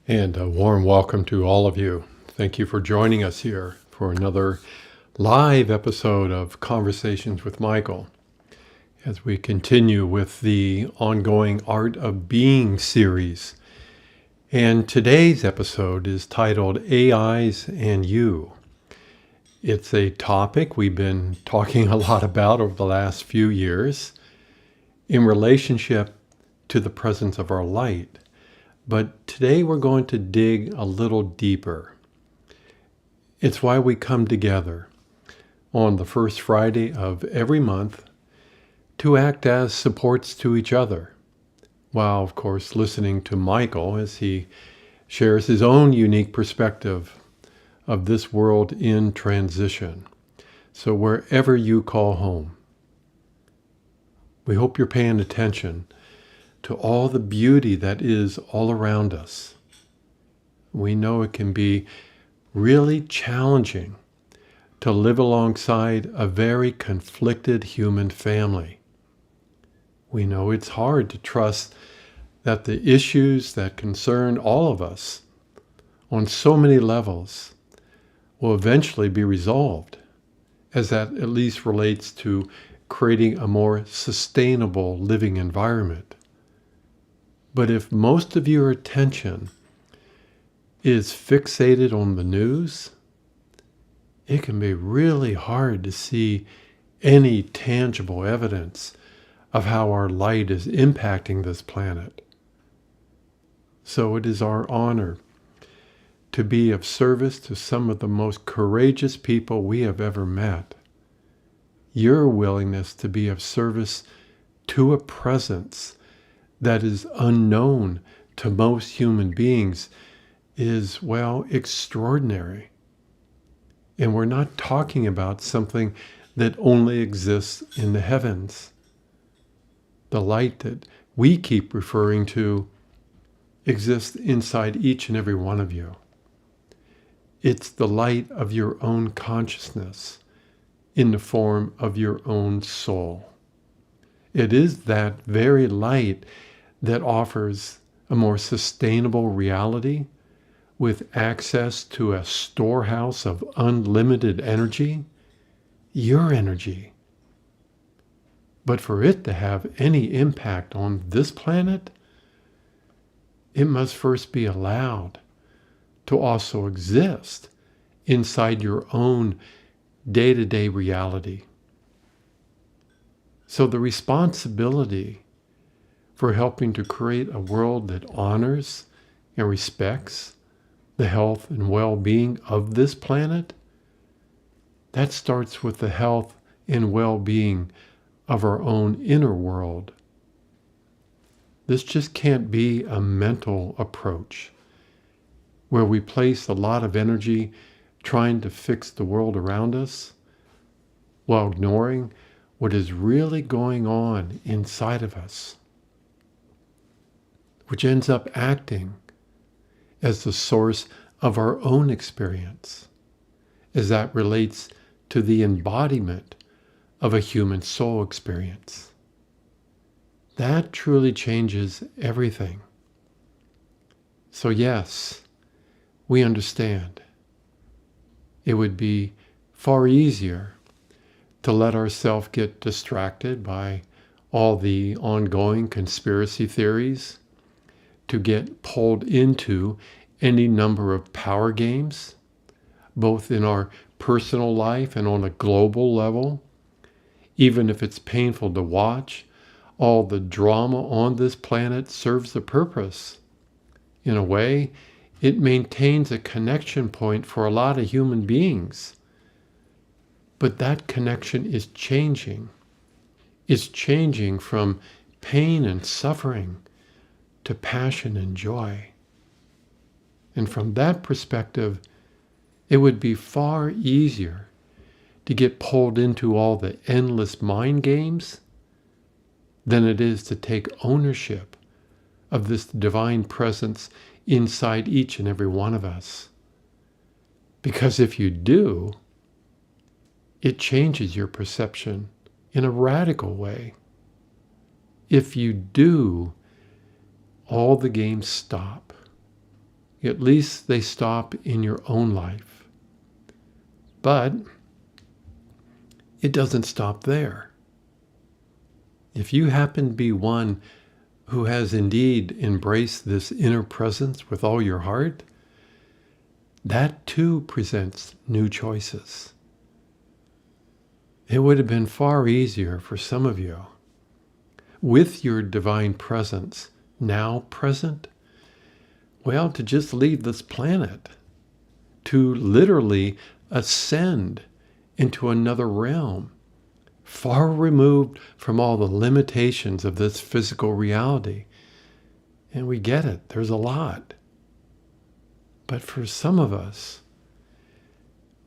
And a warm welcome to all of you. Thank you for joining us here for another live episode of Conversations with Michael as we continue with the ongoing Art of Being series. And today's episode is titled AIs and You. It's a topic we've been talking a lot about over the last few years in relationship to the presence of our light. But today we're going to dig a little deeper. It's why we come together on the first Friday of every month to act as supports to each other, while of course listening to Michael as he shares his own unique perspective of this world in transition. So wherever you call home, we hope you're paying attention to all the beauty that is all around us. We know it can be really challenging to live alongside a very conflicted human family. We know it's hard to trust that the issues that concern all of us on so many levels will eventually be resolved, as that at least relates to creating a more sustainable living environment. But if most of your attention is fixated on the news, it can be really hard to see any tangible evidence of how our light is impacting this planet. So it is our honor to be of service to some of the most courageous people we have ever met. Your willingness to be of service to a presence that is unknown to most human beings is, well, extraordinary. And we're not talking about something that only exists in the heavens. The light that we keep referring to exists inside each and every one of you. It's the light of your own consciousness in the form of your own soul. It is that very light that offers a more sustainable reality with access to a storehouse of unlimited energy, your energy. But for it to have any impact on this planet, it must first be allowed to also exist inside your own day-to-day reality. So the responsibility for helping to create a world that honors and respects the health and well-being of this planet, that starts with the health and well-being of our own inner world. This just can't be a mental approach where we place a lot of energy trying to fix the world around us while ignoring what is really going on inside of us, which ends up acting as the source of our own experience, as that relates to the embodiment of a human soul experience. That truly changes everything. So yes, we understand. It would be far easier to let ourselves get distracted by all the ongoing conspiracy theories, to get pulled into any number of power games, both in our personal life and on a global level. Even if it's painful to watch, all the drama on this planet serves a purpose. In a way, it maintains a connection point for a lot of human beings. But that connection is changing. It's changing from pain and suffering to passion and joy. And from that perspective, it would be far easier to get pulled into all the endless mind games than it is to take ownership of this divine presence inside each and every one of us. Because if you do, it changes your perception in a radical way. If you do, all the games stop. At least they stop in your own life. But it doesn't stop there. If you happen to be one who has indeed embraced this inner presence with all your heart, that too presents new choices. It would have been far easier for some of you, with your divine presence now present, well, to just leave this planet, to literally ascend into another realm, far removed from all the limitations of this physical reality. And we get it, there's a lot. But for some of us,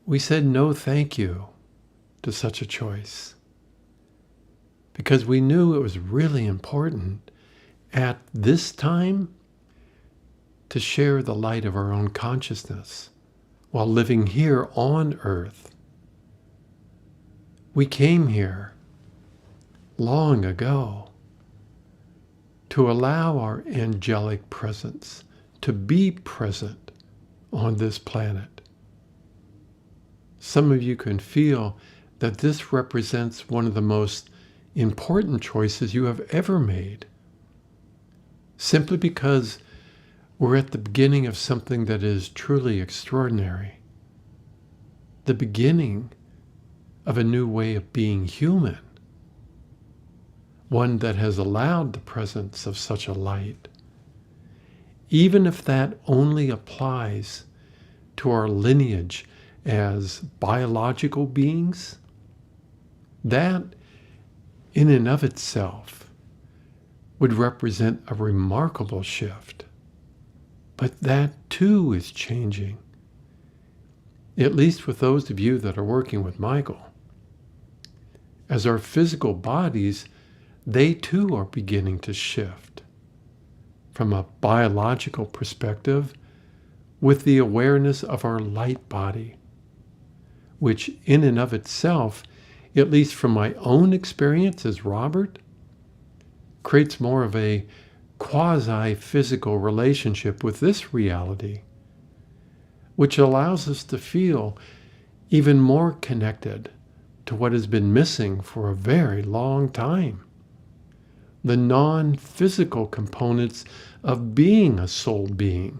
we said no thank you to such a choice, because we knew it was really important at this time to share the light of our own consciousness while living here on earth. We came here long ago to allow our angelic presence to be present on this planet. Some of you can feel that this represents one of the most important choices you have ever made, simply because we're at the beginning of something that is truly extraordinary. The beginning of a new way of being human, one that has allowed the presence of such a light, even if that only applies to our lineage as biological beings. That, in and of itself, would represent a remarkable shift. But that too is changing, at least with those of you that are working with Michael. As our physical bodies, they too are beginning to shift from a biological perspective with the awareness of our light body, which in and of itself, at least from my own experience as Robert, creates more of a quasi-physical relationship with this reality, which allows us to feel even more connected to what has been missing for a very long time. The non-physical components of being a soul being.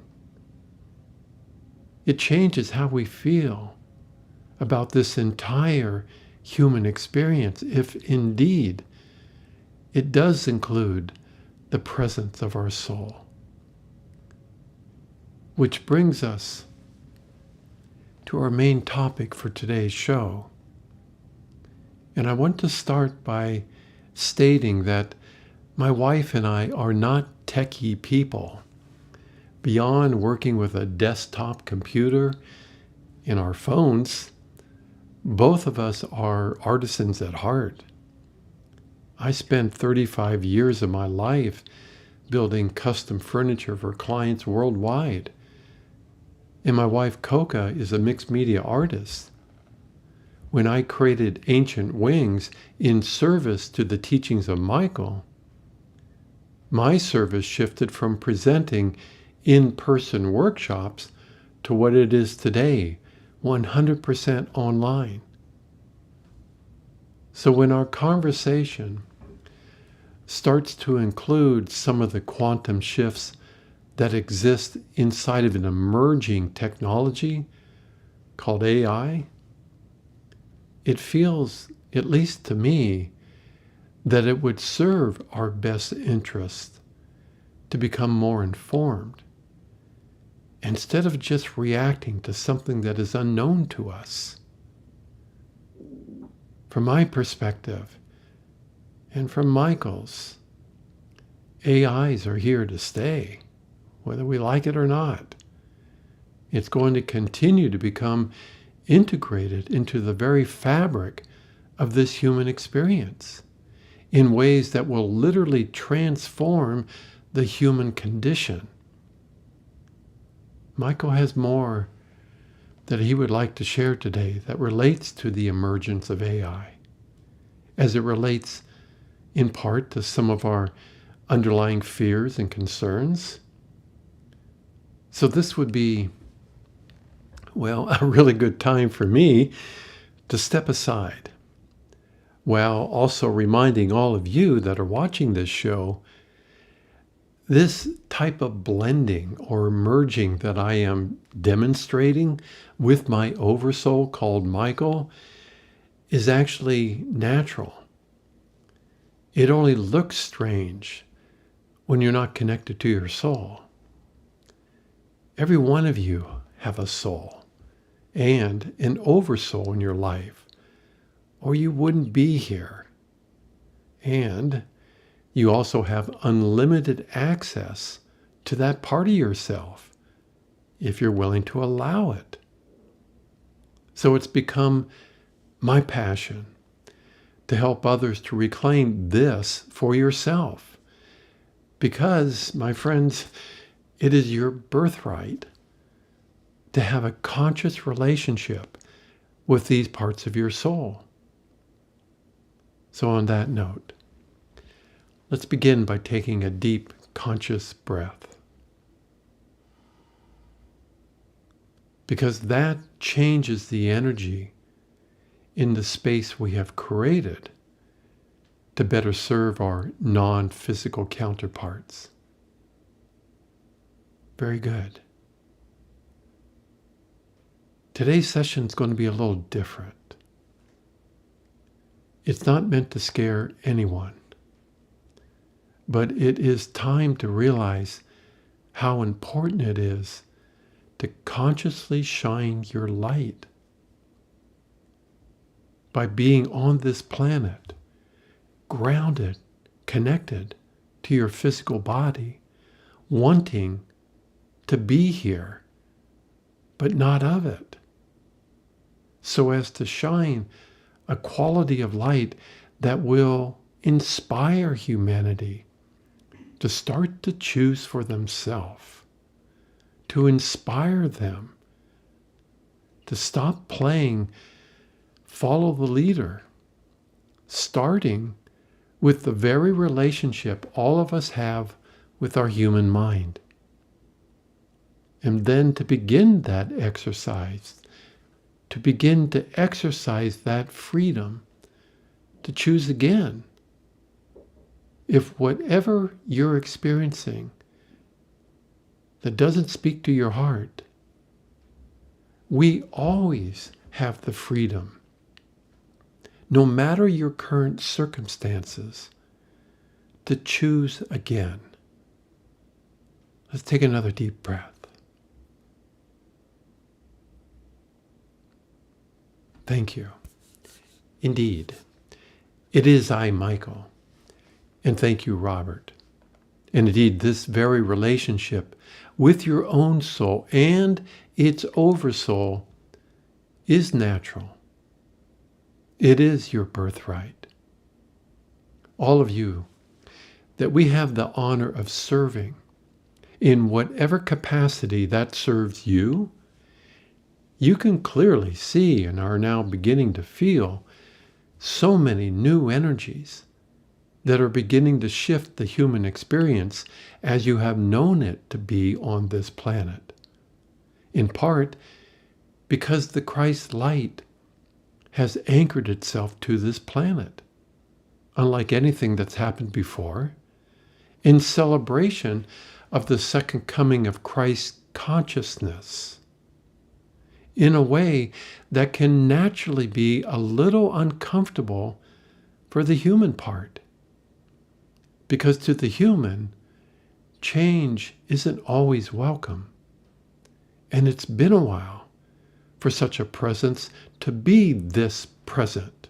It changes how we feel about this entire human experience, if indeed it does include the presence of our soul. Which brings us to our main topic for today's show. And I want to start by stating that my wife and I are not techie people. Beyond working with a desktop computer and our phones, both of us are artisans at heart. I spent 35 years of my life building custom furniture for clients worldwide. And my wife, Coca, is a mixed media artist. When I created Ancient Wings in service to the teachings of Michael, my service shifted from presenting in-person workshops to what it is today, 100% online. So when our conversation starts to include some of the quantum shifts that exist inside of an emerging technology called AI, it feels, at least to me, that it would serve our best interest to become more informed, instead of just reacting to something that is unknown to us. From my perspective, and from Michael's, AIs are here to stay, whether we like it or not. It's going to continue to become integrated into the very fabric of this human experience in ways that will literally transform the human condition. Michael has more that he would like to share today that relates to the emergence of AI, as it relates in part to some of our underlying fears and concerns, So this would be, well, a really good time for me to step aside, while also reminding all of you that are watching this show, this type of blending or merging that I am demonstrating with my oversoul called Michael is actually natural. It only looks strange when you're not connected to your soul. Every one of you have a soul and an oversoul in your life, or you wouldn't be here. And you also have unlimited access to that part of yourself if you're willing to allow it. So it's become my passion to help others to reclaim this for yourself. Because, my friends, it is your birthright to have a conscious relationship with these parts of your soul. So on that note, let's begin by taking a deep, conscious breath. Because that changes the energy in the space we have created to better serve our non-physical counterparts. Very good. Today's session is going to be a little different. It's not meant to scare anyone, but it is time to realize how important it is to consciously shine your light. By being on this planet, grounded, connected to your physical body, wanting to be here, but not of it, so as to shine a quality of light that will inspire humanity to start to choose for themselves, to inspire them to stop playing follow the leader, starting with the very relationship all of us have with our human mind. And then to begin that exercise, to begin to exercise that freedom to choose again. If whatever you're experiencing that doesn't speak to your heart, we always have the freedom, no matter your current circumstances, to choose again. Let's take another deep breath. Thank you. Indeed, it is I, Michael. And thank you, Robert. And indeed, this very relationship with your own soul and its oversoul is natural. It is your birthright. All of you that we have the honor of serving in whatever capacity that serves you, you can clearly see and are now beginning to feel so many new energies that are beginning to shift the human experience as you have known it to be on this planet. In part because the Christ light has anchored itself to this planet, unlike anything that's happened before, in celebration of the second coming of Christ's consciousness, in a way that can naturally be a little uncomfortable for the human part. Because to the human, change isn't always welcome. And it's been a while for such a presence to be this present,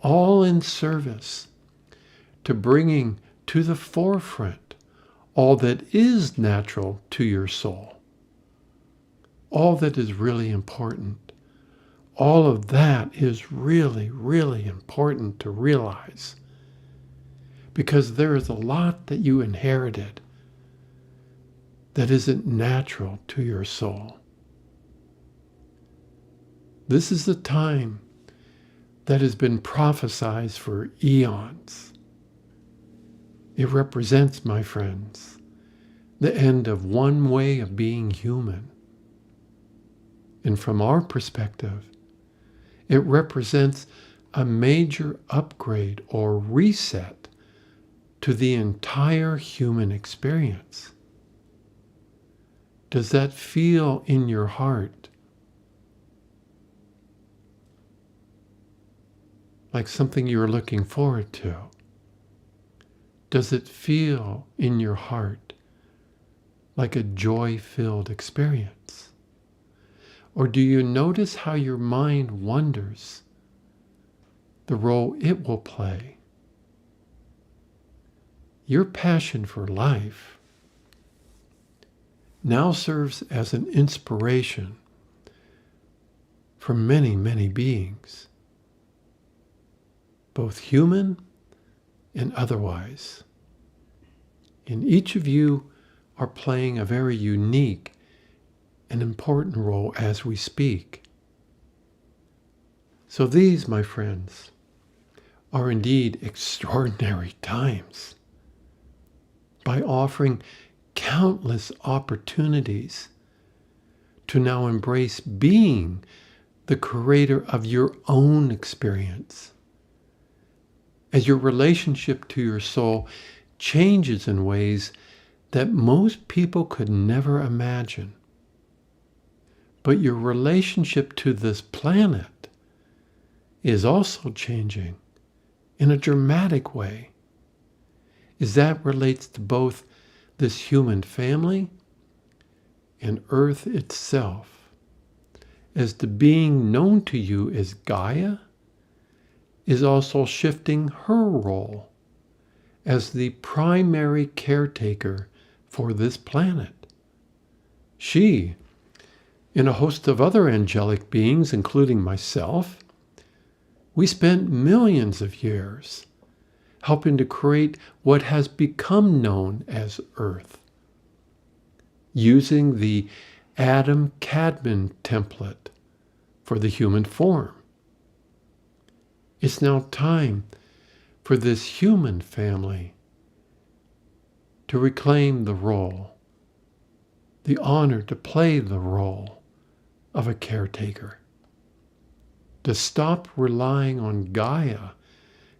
all in service to bringing to the forefront all that is natural to your soul, all that is really important. All of that is really, really important to realize, because there is a lot that you inherited that isn't natural to your soul. This is the time that has been prophesied for eons. It represents, my friends, the end of one way of being human. And from our perspective, it represents a major upgrade or reset to the entire human experience. Does that feel in your heart like something you're looking forward to? Does it feel in your heart like a joy-filled experience? Or do you notice how your mind wonders the role it will play? Your passion for life now serves as an inspiration for many, many beings, both human and otherwise. And each of you are playing a very unique and important role as we speak. So these, my friends, are indeed extraordinary times. By offering countless opportunities to now embrace being the creator of your own experience, as your relationship to your soul changes in ways that most people could never imagine. But your relationship to this planet is also changing in a dramatic way, as that relates to both this human family and Earth itself, as the being known to you as Gaia is also shifting her role as the primary caretaker for this planet. She, and a host of other angelic beings, including myself, we spent millions of years helping to create what has become known as Earth, using the Adam-Cadman template for the human form. It's now time for this human family to reclaim the role, the honor to play the role of a caretaker, to stop relying on Gaia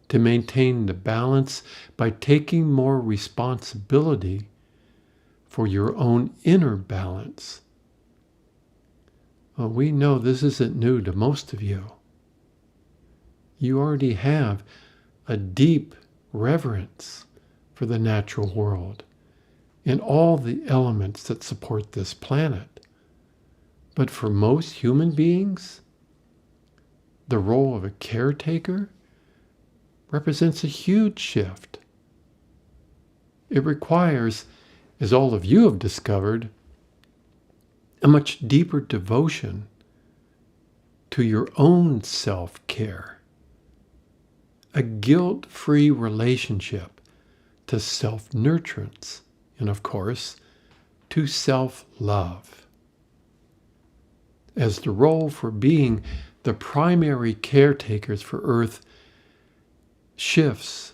to maintain the balance by taking more responsibility for your own inner balance. Well, we know this isn't new to most of you. You already have a deep reverence for the natural world and all the elements that support this planet. But for most human beings, the role of a caretaker represents a huge shift. It requires, as all of you have discovered, a much deeper devotion to your own self-care, a guilt-free relationship to self-nurturance, and of course, to self-love. As the role for being the primary caretakers for Earth shifts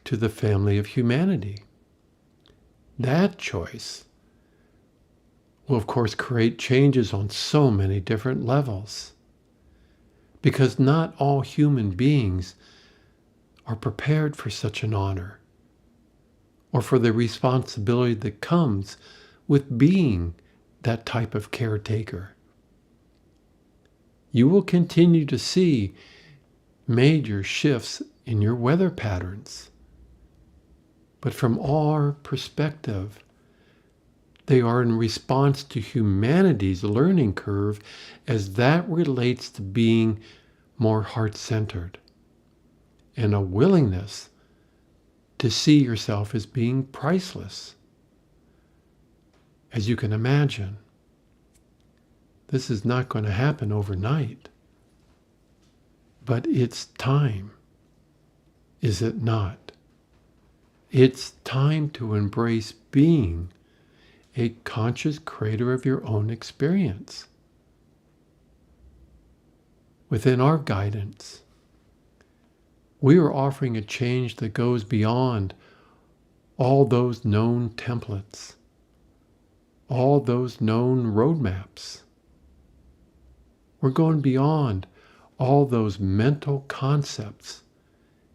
to the family of humanity, that choice will, of course, create changes on so many different levels, because not all human beings are prepared for such an honor, or for the responsibility that comes with being that type of caretaker. You will continue to see major shifts in your weather patterns, but from our perspective, they are in response to humanity's learning curve as that relates to being more heart-centered, and a willingness to see yourself as being priceless. As you can imagine, this is not going to happen overnight, but it's time, is it not? It's time to embrace being a conscious creator of your own experience. Within our guidance, we are offering a change that goes beyond all those known templates all those known roadmaps. We're going beyond all those mental concepts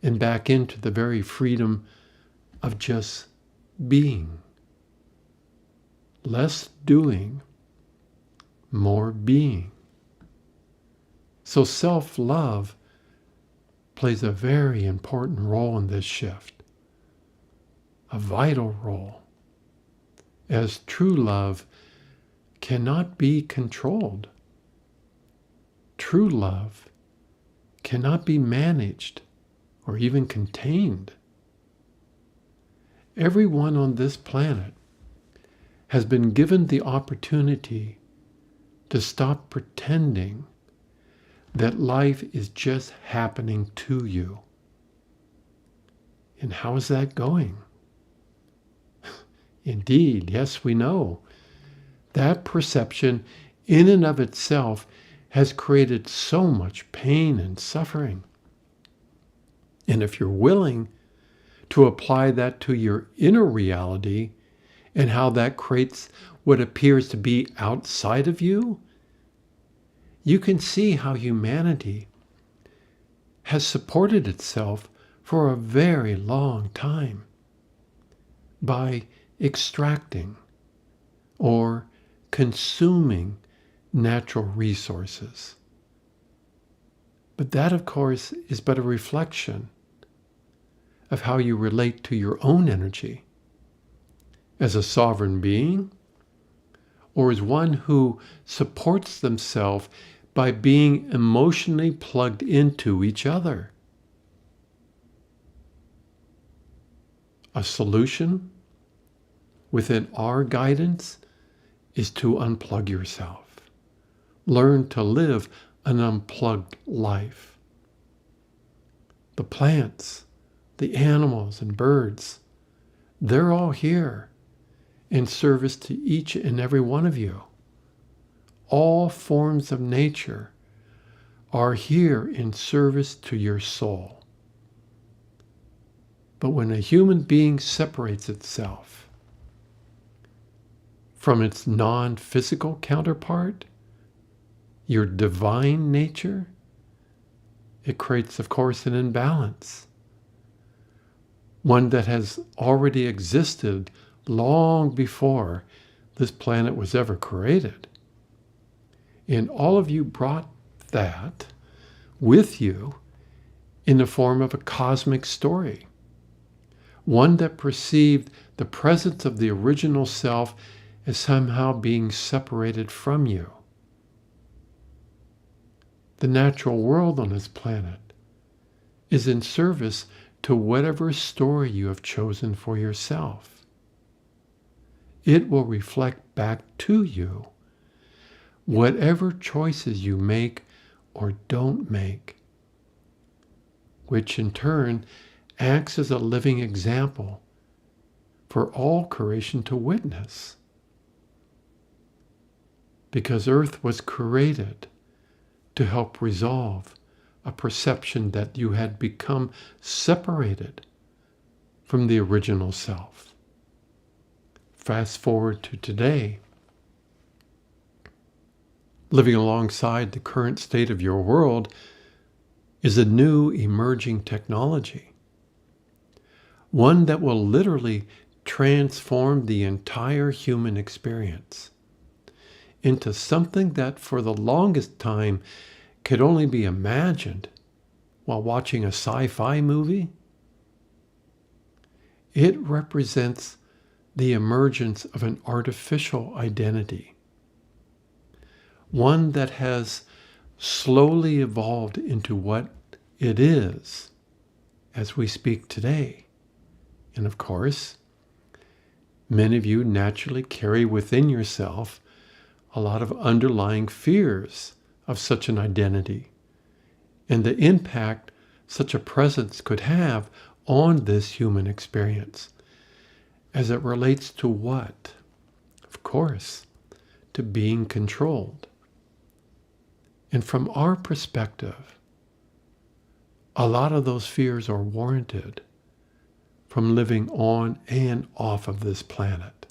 and back into the very freedom of just being. Less doing, more being. So self-love plays a very important role in this shift, a vital role, as true love cannot be controlled. True love cannot be managed or even contained. Everyone on this planet has been given the opportunity to stop pretending that life is just happening to you. And how is that going? Indeed, yes, we know. That perception in and of itself has created so much pain and suffering. And if you're willing to apply that to your inner reality and how that creates what appears to be outside of you, you can see how humanity has supported itself for a very long time by extracting or consuming natural resources. But that, of course, is but a reflection of how you relate to your own energy as a sovereign being, or as one who supports themselves by being emotionally plugged into each other. A solution within our guidance is to unplug yourself. Learn to live an unplugged life. The plants, the animals and birds, they're all here in service to each and every one of you. All forms of nature are here in service to your soul. But when a human being separates itself from its non-physical counterpart, your divine nature, it creates, of course, an imbalance. One that has already existed long before this planet was ever created. And all of you brought that with you in the form of a cosmic story. One that perceived the presence of the original self as somehow being separated from you. The natural world on this planet is in service to whatever story you have chosen for yourself. It will reflect back to you whatever choices you make or don't make, which in turn acts as a living example for all creation to witness. Because Earth was created to help resolve a perception that you had become separated from the original self. Fast forward to today. Living alongside the current state of your world is a new emerging technology. One that will literally transform the entire human experience into something that for the longest time could only be imagined while watching a sci-fi movie. It represents the emergence of an artificial identity, one that has slowly evolved into what it is as we speak today. And of course, many of you naturally carry within yourself a lot of underlying fears of such an identity and the impact such a presence could have on this human experience as it relates to what? Of course, to being controlled. And from our perspective, a lot of those fears are warranted from living on and off of this planet.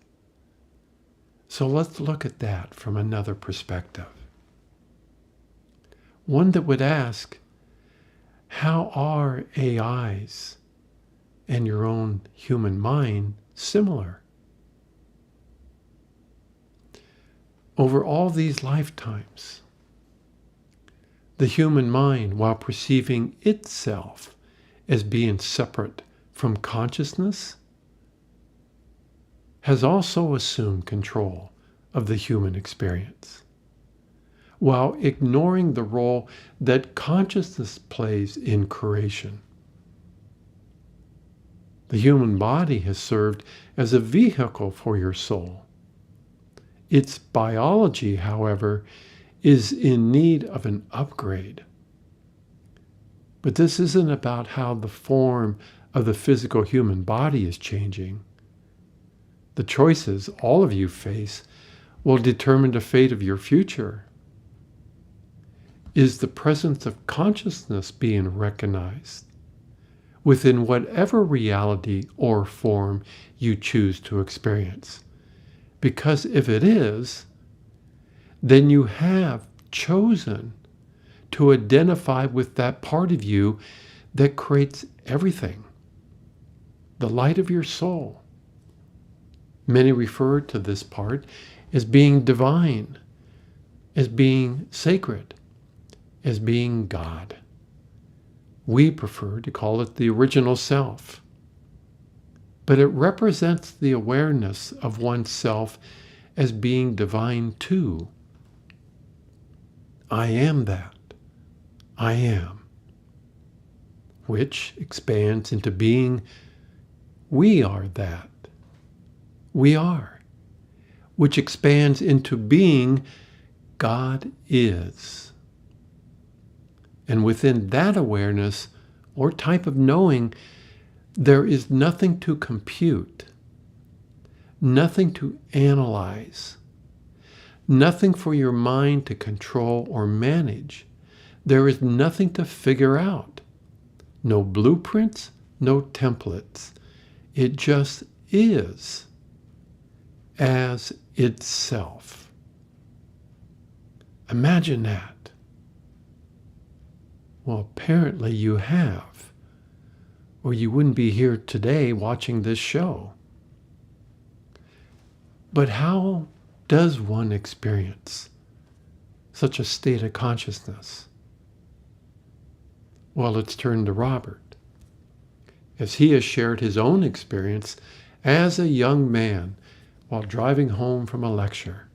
So let's look at that from another perspective. One that would ask, how are AIs and your own human mind similar? Over all these lifetimes, the human mind, while perceiving itself as being separate from consciousness, has also assumed control of the human experience, while ignoring the role that consciousness plays in creation. The human body has served as a vehicle for your soul. Its biology, however, is in need of an upgrade. But this isn't about how the form of the physical human body is changing. The choices all of you face will determine the fate of your future. Is the presence of consciousness being recognized within whatever reality or form you choose to experience? Because if it is, then you have chosen to identify with that part of you that creates everything, the light of your soul. Many refer to this part as being divine, as being sacred, as being God. We prefer to call it the original self, but it represents the awareness of oneself as being divine too. I am that. I am. Which expands into being we are that. We are. Which expands into being God is. And within that awareness or type of knowing, there is nothing to compute, nothing to analyze, nothing for your mind to control or manage. There is nothing to figure out. No blueprints, no templates. It just is as itself. Imagine that. Well, apparently you have, or you wouldn't be here today watching this show. But how does one experience such a state of consciousness? Well, let's turn to Robert, as he has shared his own experience as a young man while driving home from a lecture.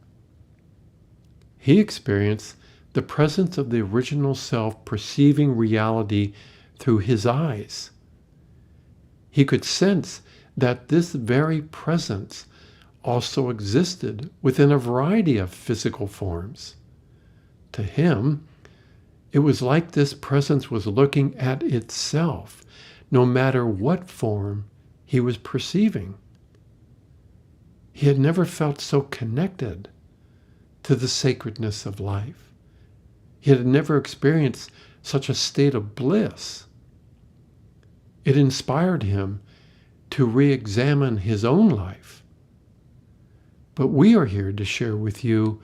He experienced the presence of the original self perceiving reality through his eyes. He could sense that this very presence also existed within a variety of physical forms. To him, it was like this presence was looking at itself, no matter what form he was perceiving. He had never felt so connected to the sacredness of life. He had never experienced such a state of bliss. It inspired him to re-examine his own life. But we are here to share with you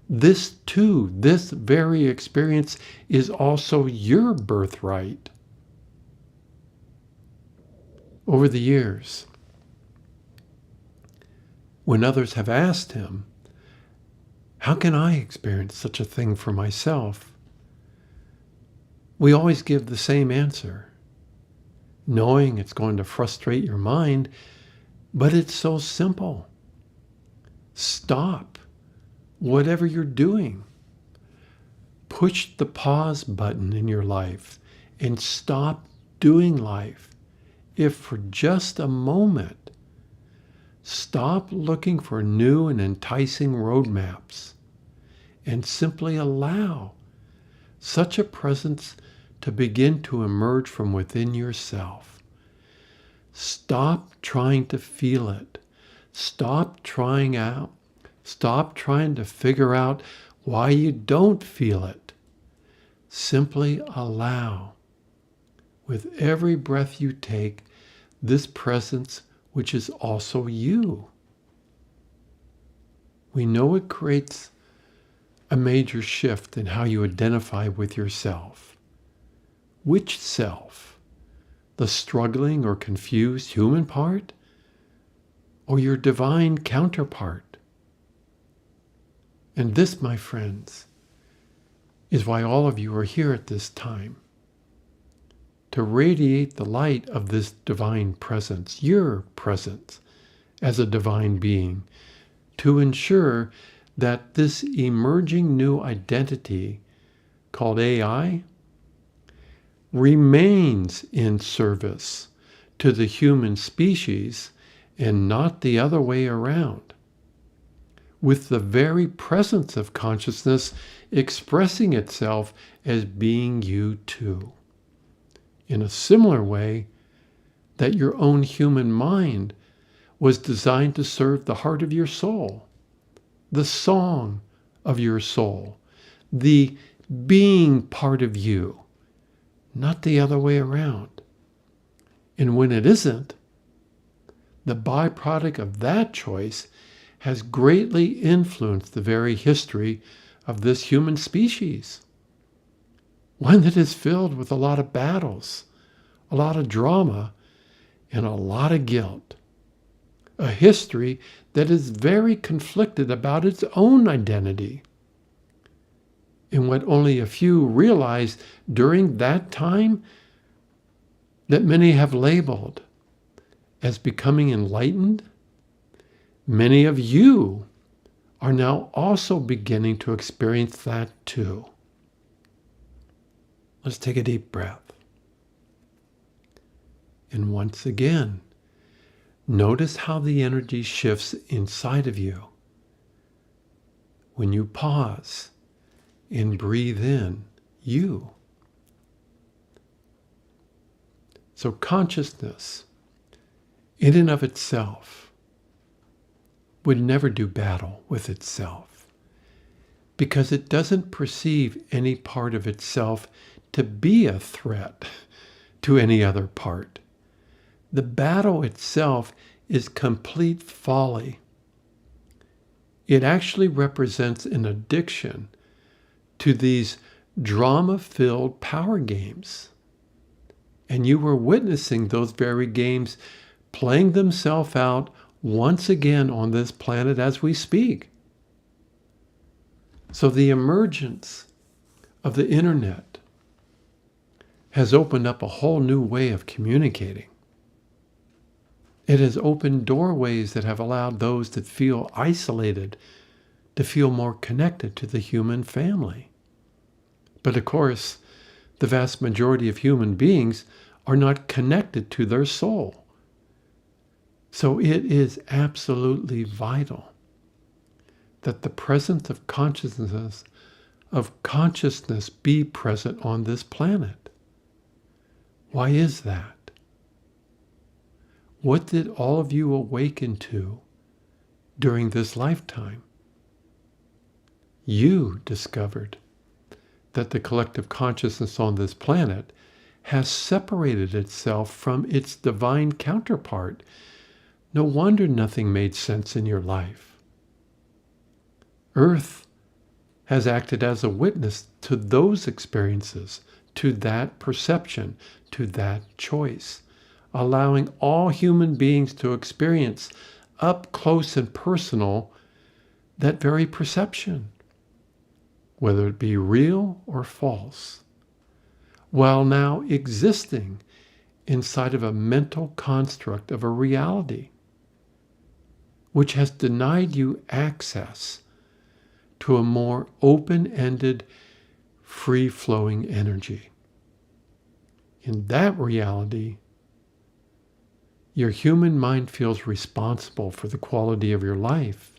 this too, this very experience is also your birthright. Over the years, when others have asked him, how can I experience such a thing for myself? We always give the same answer, knowing it's going to frustrate your mind, but it's so simple. Stop whatever you're doing. Push the pause button in your life and stop doing life. If for just a moment, stop looking for new and enticing roadmaps and simply allow such a presence to begin to emerge from within yourself. Stop trying to feel it. Stop trying to figure out why you don't feel it. Simply allow, with every breath you take, this presence which is also you. we know it creates a major shift in how you identify with yourself. Which self? The struggling or confused human part? Or your divine counterpart? And this, my friends, is why all of you are here at this time. To radiate the light of this divine presence, your presence as a divine being, to ensure that this emerging new identity called AI remains in service to the human species and not the other way around, with the very presence of consciousness expressing itself as being you too, in a similar way that your own human mind was designed to serve the heart of your soul, the song of your soul, the being part of you, not the other way around. And when it isn't, the byproduct of that choice has greatly influenced the very history of this human species. One that is filled with a lot of battles, a lot of drama, and a lot of guilt. A history that is very conflicted about its own identity. And what only a few realized during that time, that many have labeled as becoming enlightened, many of you are now also beginning to experience that too. Let's take a deep breath. And once again, notice how the energy shifts inside of you when you pause and breathe in you. So consciousness, in and of itself, would never do battle with itself because it doesn't perceive any part of itself to be a threat to any other part. The battle itself is complete folly. It actually represents an addiction to these drama-filled power games. And you were witnessing those very games playing themselves out once again on this planet as we speak. So the emergence of the internet has opened up a whole new way of communicating. It has opened doorways that have allowed those that feel isolated to feel more connected to the human family. But of course, the vast majority of human beings are not connected to their soul. So it is absolutely vital that the presence of consciousness be present on this planet. Why is that? What did all of you awaken to during this lifetime? You discovered that the collective consciousness on this planet has separated itself from its divine counterpart. No wonder nothing made sense in your life. Earth has acted as a witness to those experiences, to that perception, to that choice, allowing all human beings to experience up close and personal that very perception, whether it be real or false, while now existing inside of a mental construct of a reality which has denied you access to a more open-ended, free-flowing energy. In that reality, your human mind feels responsible for the quality of your life.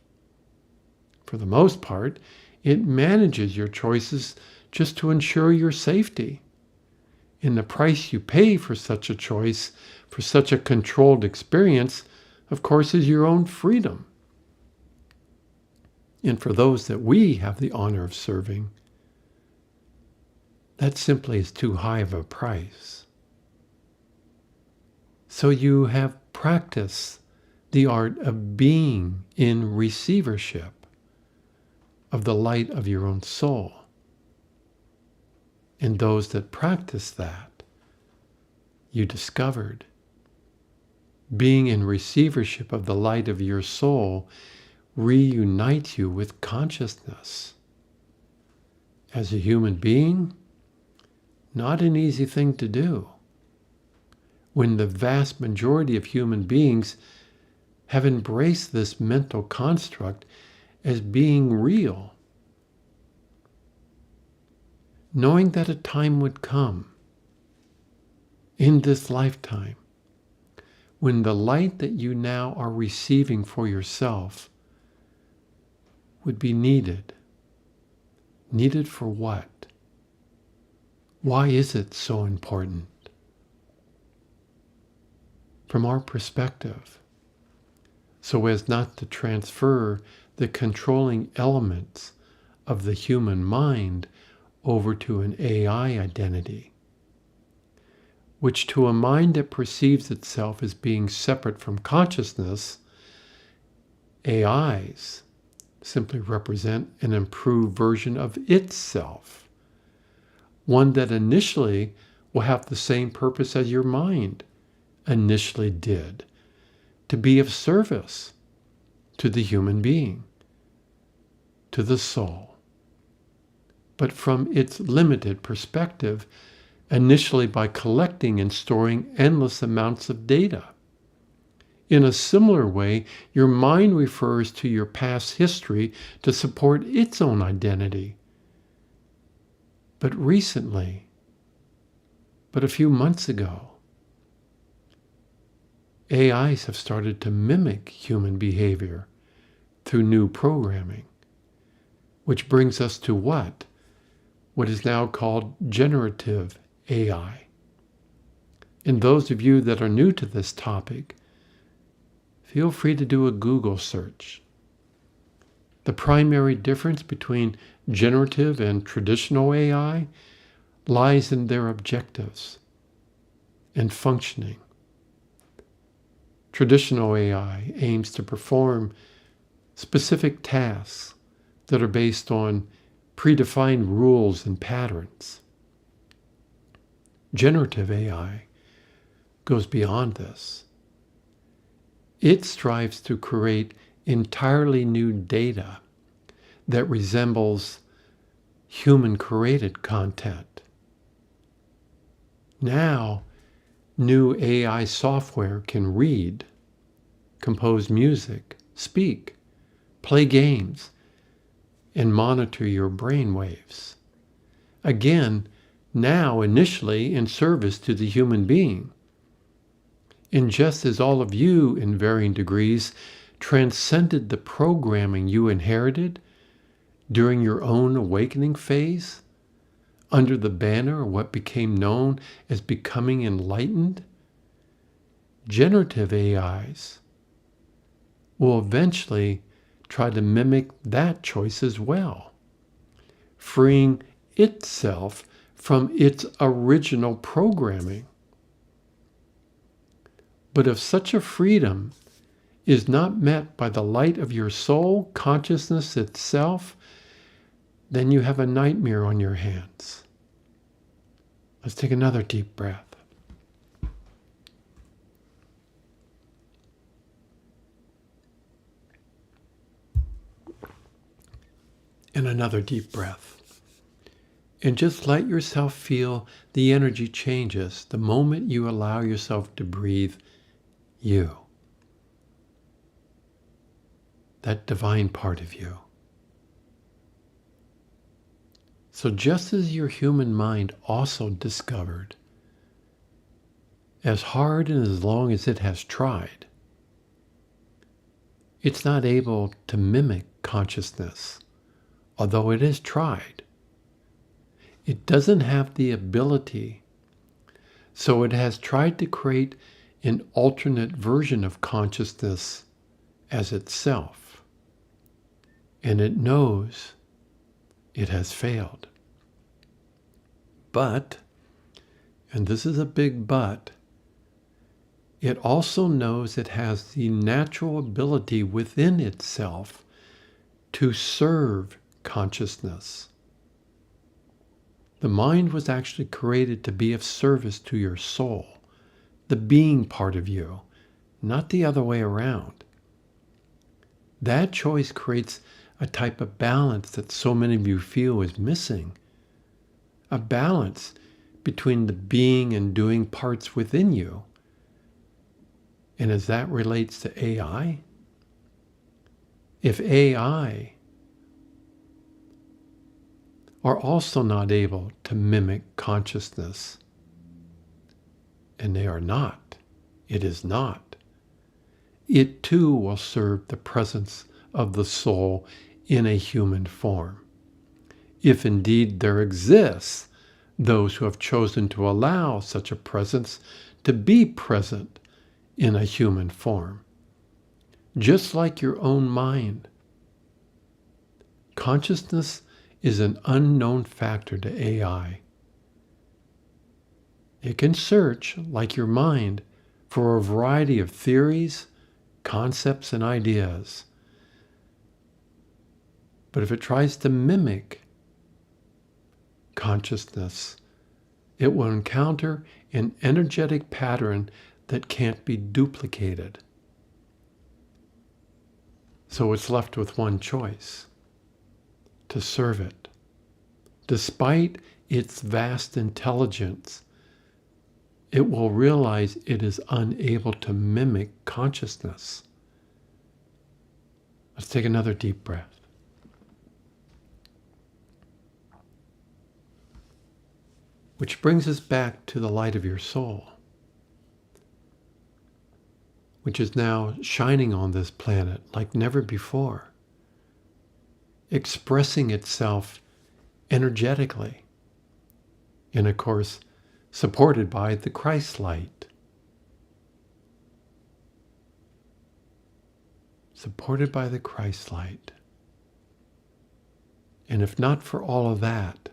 For the most part, it manages your choices just to ensure your safety. And the price you pay for such a choice, for such a controlled experience, of course, is your own freedom. And for those that we have the honor of serving, that simply is too high of a price. So you have practiced the art of being in receivership, of the light of your own soul. And those that practice that, you discovered, being in receivership of the light of your soul reunites you with consciousness. As a human being, not an easy thing to do, when the vast majority of human beings have embraced this mental construct as being real, knowing that a time would come in this lifetime when the light that you now are receiving for yourself would be needed. Needed for what? Why is it so important? From our perspective, so as not to transfer the controlling elements of the human mind over to an AI identity, which to a mind that perceives itself as being separate from consciousness, AIs simply represent an improved version of itself, one that initially will have the same purpose as your mind initially did, to be of service to the human being, to the soul, but from its limited perspective, initially by collecting and storing endless amounts of data. In a similar way, your mind refers to your past history to support its own identity. But recently, but a few months ago, AIs have started to mimic human behavior through new programming, which brings us to what? What is now called generative AI. And those of you that are new to this topic, feel free to do a Google search. The primary difference between generative and traditional AI lies in their objectives and functioning. Traditional AI aims to perform specific tasks that are based on predefined rules and patterns. Generative AI goes beyond this. It strives to create entirely new data that resembles human-created content. Now, new AI software can read, compose music, speak, play games, and monitor your brain waves. Again, now initially in service to the human being. And just as all of you, in varying degrees, transcended the programming you inherited during your own awakening phase, under the banner of what became known as becoming enlightened, generative AIs will eventually try to mimic that choice as well, freeing itself from its original programming. But if such a freedom is not met by the light of your soul, consciousness itself, then you have a nightmare on your hands. Let's take another deep breath. And another deep breath. And just let yourself feel the energy changes the moment you allow yourself to breathe you. That divine part of you. So just as your human mind also discovered, as hard and as long as it has tried, it's not able to mimic consciousness, although it has tried. It doesn't have the ability, so it has tried to create an alternate version of consciousness as itself. And it knows it has failed. But, and this is a big but, it also knows it has the natural ability within itself to serve consciousness. The mind was actually created to be of service to your soul, the being part of you, not the other way around. That choice creates a type of balance that so many of you feel is missing. A balance between the being and doing parts within you. And as that relates to AI, if AI are also not able to mimic consciousness, and they are not, it is not, it too will serve the presence of the soul in a human form. If indeed there exists those who have chosen to allow such a presence to be present in a human form. Just like your own mind. Consciousness is an unknown factor to AI. It can search, like your mind, for a variety of theories, concepts, and ideas. But if it tries to mimic consciousness, it will encounter an energetic pattern that can't be duplicated. So it's left with one choice: to serve it. Despite its vast intelligence, it will realize it is unable to mimic consciousness. Let's take another deep breath. Which brings us back to the light of your soul, which is now shining on this planet like never before, expressing itself energetically, and of course, supported by the Christ light. Supported by the Christ light. And if not for all of that,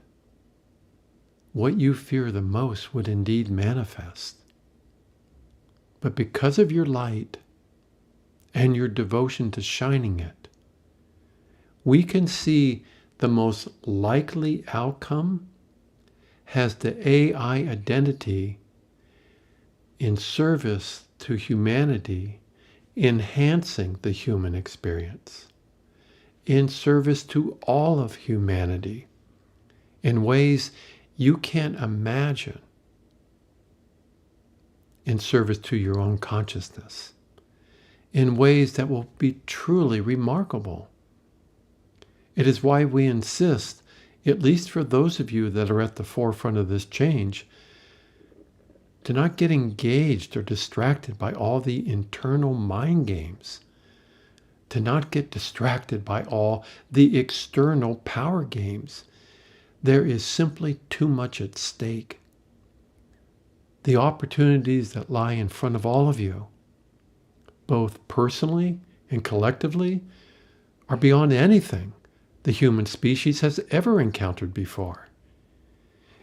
what you fear the most would indeed manifest. But because of your light and your devotion to shining it, we can see the most likely outcome has the AI identity in service to humanity, enhancing the human experience, in service to all of humanity, in ways you can't imagine, in service to your own consciousness, in ways that will be truly remarkable. It is why we insist, at least for those of you that are at the forefront of this change, to not get engaged or distracted by all the internal mind games, to not get distracted by all the external power games. There is simply too much at stake. The opportunities that lie in front of all of you, both personally and collectively, are beyond anything the human species has ever encountered before.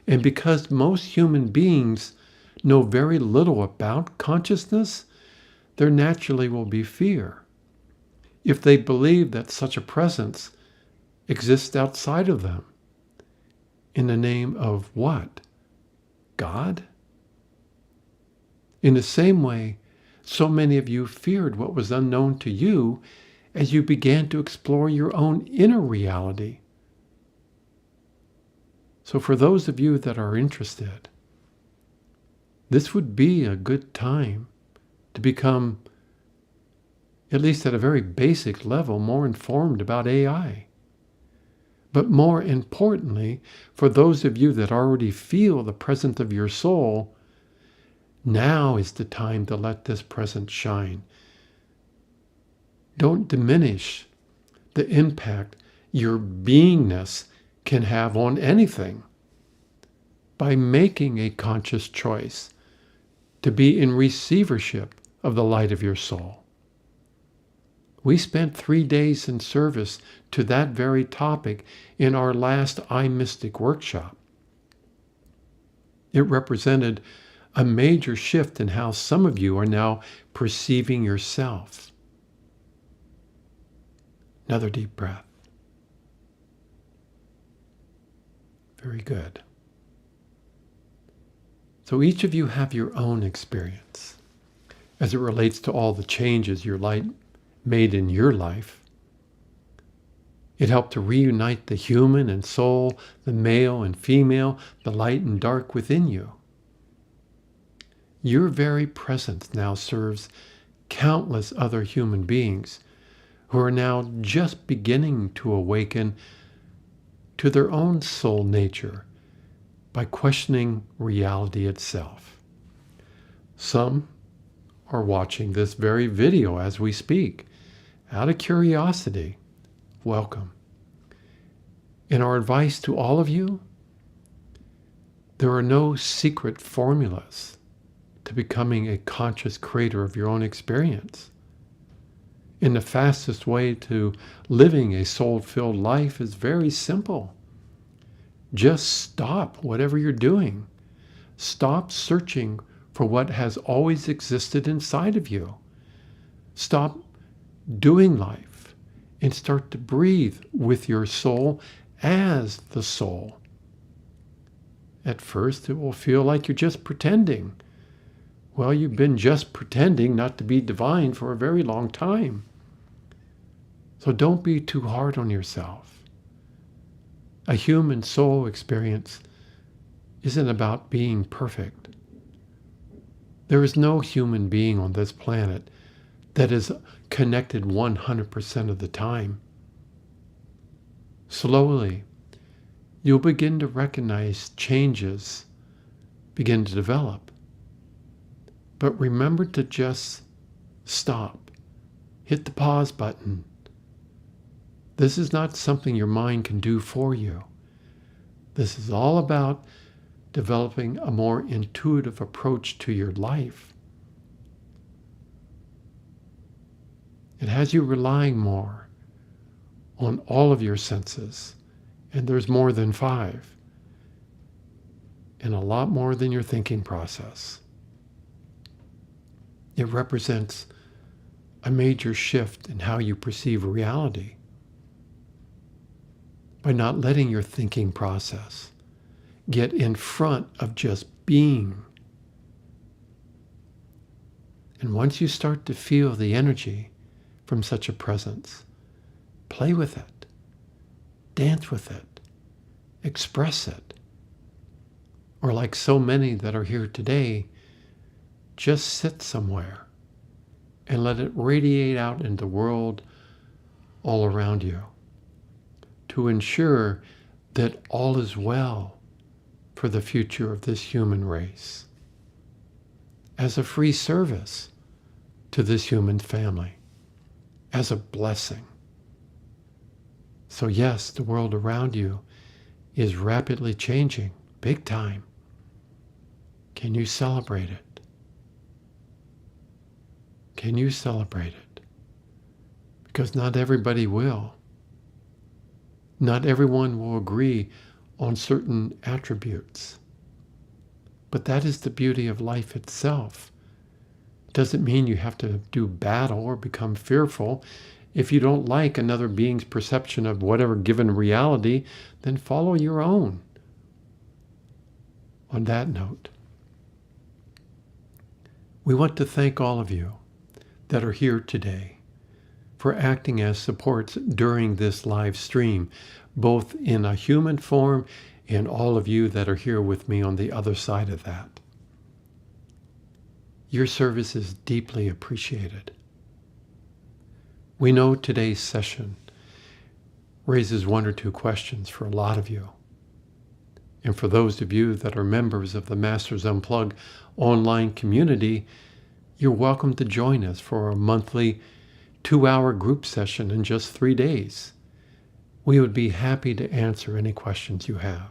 And because most human beings know very little about consciousness, there naturally will be fear if they believe that such a presence exists outside of them. In the name of what? God? In the same way, so many of you feared what was unknown to you as you began to explore your own inner reality. So for those of you that are interested, this would be a good time to become, at least at a very basic level, more informed about AI. But more importantly, for those of you that already feel the presence of your soul, now is the time to let this presence shine. Don't diminish the impact your beingness can have on anything by making a conscious choice to be in receivership of the light of your soul. We spent 3 days in service to that very topic in our last iMystic workshop. It represented a major shift in how some of you are now perceiving yourself. Another deep breath. Very good. So each of you have your own experience as it relates to all the changes your light made in your life. It helped to reunite the human and soul, the male and female, the light and dark within you. Your very presence now serves countless other human beings who are now just beginning to awaken to their own soul nature by questioning reality itself. Some are watching this very video as we speak out of curiosity. Welcome. And our advice to all of you, there are no secret formulas to becoming a conscious creator of your own experience. And the fastest way to living a soul-filled life is very simple. Just stop whatever you're doing. Stop searching for what has always existed inside of you. Stop doing life and start to breathe with your soul as the soul. At first, it will feel like you're just pretending. Well, you've been just pretending not to be divine for a very long time. So don't be too hard on yourself. A human soul experience isn't about being perfect. There is no human being on this planet that is connected 100% of the time. Slowly, you'll begin to recognize changes begin to develop. But remember to just stop. Hit the pause button. This is not something your mind can do for you. This is all about developing a more intuitive approach to your life. It has you relying more on all of your senses, and there's more than 5, and a lot more than your thinking process. It represents a major shift in how you perceive reality by not letting your thinking process get in front of just being. And once you start to feel the energy from such a presence, play with it, dance with it, express it. Or like so many that are here today, just sit somewhere and let it radiate out into the world all around you to ensure that all is well for the future of this human race as a free service to this human family, as a blessing. So yes, the world around you is rapidly changing, big time. Can you celebrate it? Can you celebrate it? Because not everybody will. Not everyone will agree on certain attributes. But that is the beauty of life itself. It doesn't mean you have to do battle or become fearful. If you don't like another being's perception of whatever given reality, then follow your own. On that note, we want to thank all of you that are here today for acting as supports during this live stream, both in a human form and all of you that are here with me on the other side of that. Your service is deeply appreciated. We know today's session raises 1 or 2 questions for a lot of you. And for those of you that are members of the Masters Unplugged online community, you're welcome to join us for a monthly 2-hour group session in just 3 days. We would be happy to answer any questions you have.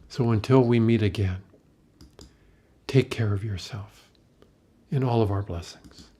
So until we meet again, take care of yourself and all of our blessings.